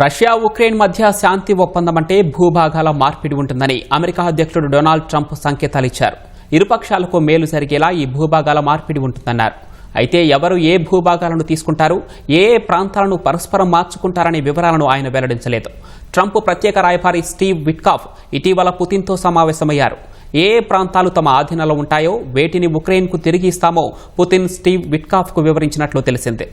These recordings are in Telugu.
రష్యా ఉక్రెయిన్ మధ్య శాంతి ఒప్పందం అంటే భూభాగాల మార్పిడి ఉంటుందని అమెరికా అధ్యక్షుడు డొనాల్డ్ ట్రంప్ సంకేతాలిచ్చారు. ఇరుపక్షాలకు మేలు జరిగేలా ఈ భూభాగాల మార్పిడి ఉంటుందన్నారు. అయితే ఎవరు ఏ భూభాగాలను తీసుకుంటారు, ఏ ప్రాంతాలను పరస్పరం మార్చుకుంటారనే వివరాలను ఆయన వెల్లడించలేదు. ట్రంప్ ప్రత్యేక రాయబారి స్టీవ్ విట్కాఫ్ ఇటీవల పుతిన్తో సమావేశమయ్యారు. ఏ ప్రాంతాలు తమ ఆధీనంలో ఉంటాయో వేటిని ఉక్రెయిన్కు తిరిగి ఇస్తామో పుతిన్ స్టీవ్ విట్కాఫ్కు వివరించినట్లు తెలిసిందే.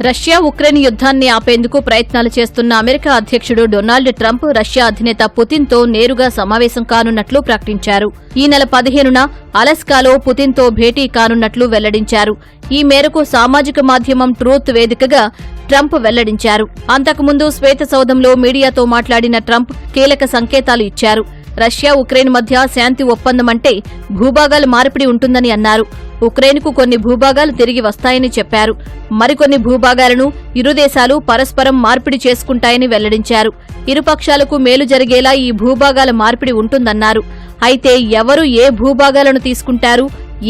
రష్యా ఉక్రెయిన్ యుద్ధాన్ని ఆపేందుకు ప్రయత్నాలు చేస్తున్న అమెరికా అధ్యక్షుడు డొనాల్డ్ ట్రంప్ రష్యా అధినేత పుతిన్తో నేరుగా సమావేశం కానున్నట్లు ప్రకటించారు. ఈ నెల 15న అలస్కాలో పుతిన్తో భేటీ కానున్నట్లు వెల్లడించారు. ఈ మేరకు సామాజిక మాధ్యమం ట్రూత్ వేదికగా ట్రంప్ వెల్లడించారు. అంతకుముందు శ్వేతసౌధంలో మీడియాతో మాట్లాడిన ట్రంప్ కీలక సంకేతాలు ఇచ్చారు. రష్యా ఉక్రెయిన్ మధ్య శాంతి ఒప్పందం అంటే భూభాగాల మార్పిడి ఉంటుందని అన్నారు. ఉక్రెయిన్కు కొన్ని భూభాగాలు తిరిగి వస్తాయని చెప్పారు. మరికొన్ని భూభాగాలను ఇరు దేశాలు పరస్పరం మార్పిడి చేసుకుంటాయని వెల్లడించారు. ఇరుపక్షాలకు మేలు జరిగేలా ఈ భూభాగాల మార్పిడి ఉంటుందన్నారు. అయితే ఎవరు ఏ భూభాగాలను తీసుకుంటారు,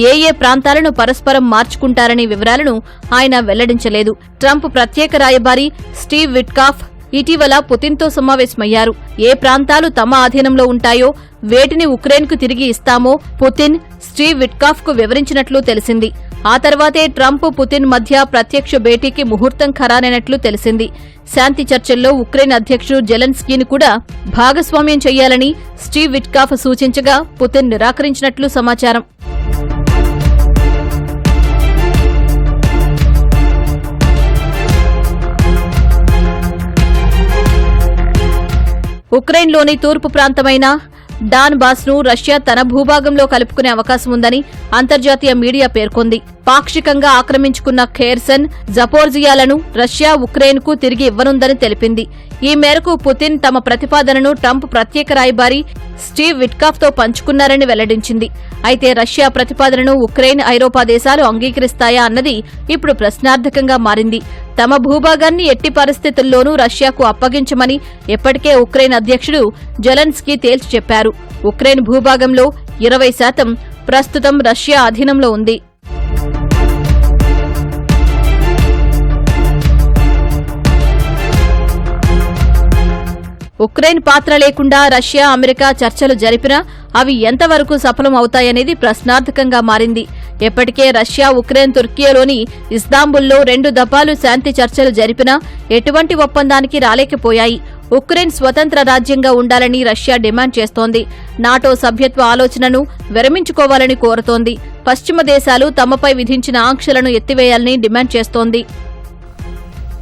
ఏ ప్రాంతాలను పరస్పరం మార్చుకుంటారనే వివరాలను ఆయన వెల్లడించలేదు. ట్రంప్ ప్రత్యేక రాయబారి స్టీవ్ విట్కాఫ్ ఇటీవల పుతిన్తో సమావేశమయ్యారు. ఏ ప్రాంతాలు తమ ఆధీనంలో ఉంటాయో వేటిని ఉక్రెయిన్కు తిరిగి ఇస్తామో పుతిన్ స్టీవ్ విట్కాఫ్కు వివరించినట్లు తెలిసింది. ఆ తర్వాతే ట్రంప్ పుతిన్ మధ్య ప్రత్యక్ష భేటీకి ముహూర్తం ఖరారైనట్లు తెలిసింది. శాంతి చర్చల్లో ఉక్రెయిన్ అధ్యక్షుడు జెలెన్స్కీని కూడా భాగస్వామ్యం చేయాలని స్టీవ్ విట్కాఫ్ సూచించగా పుతిన్ నిరాకరించినట్లు సమాచారం. ఉక్రెయిన్లోని తూర్పు ప్రాంతమైన డాన్బాస్ను రష్యా తన భూభాగంలో కలుపుకునే అవకాశం ఉందని అంతర్జాతీయ మీడియా పేర్కొంది. పాక్షికంగా ఆక్రమించుకున్న ఖేర్సన్, జపోర్జియాలను రష్యా ఉక్రెయిన్కు తిరిగి ఇవ్వనుందని తెలిపింది. ఈ మేరకు పుతిన్ తమ ప్రతిపాదనను ట్రంప్ ప్రత్యేక రాయబారి స్టీవ్ విట్కాఫ్తో పంచుకున్నారని వెల్లడించింది. అయితే రష్యా ప్రతిపాదనను ఉక్రెయిన్, ఐరోపా దేశాలు అంగీకరిస్తాయా అన్నది ఇప్పుడు ప్రశ్నార్థకంగా మారింది. తమ భూభాగాన్ని ఎట్టి పరిస్థితుల్లోనూ రష్యాకు అప్పగించమని ఇప్పటికే ఉక్రెయిన్ అధ్యక్షుడు జెలెన్స్కీ తేల్చి చెప్పారు. ఉక్రెయిన్ భూభాగంలో 20% ప్రస్తుతం రష్యా అధీనంలో ఉంది. ఉక్రెయిన్ పాత్ర లేకుండా రష్యా, అమెరికా చర్చలు జరిపినా అవి ఎంతవరకు సఫలం అవుతాయనేది ప్రశ్నార్థకంగా మారింది. ఇప్పటికే రష్యా, ఉక్రెయిన్ తుర్కియాలోని ఇస్తాంబుల్లో 2 దఫాలు శాంతి చర్చలు జరిపినా ఎటువంటి ఒప్పందానికి రాలేకపోయాయి. ఉక్రెయిన్ స్వతంత్ర రాజ్యంగా ఉండాలని రష్యా డిమాండ్ చేస్తోంది. నాటో సభ్యత్వ ఆలోచనను విరమించుకోవాలని కోరుతోంది. పశ్చిమ దేశాలు తమపై విధించిన ఆంక్షలను ఎత్తివేయాలని డిమాండ్ చేస్తోంది.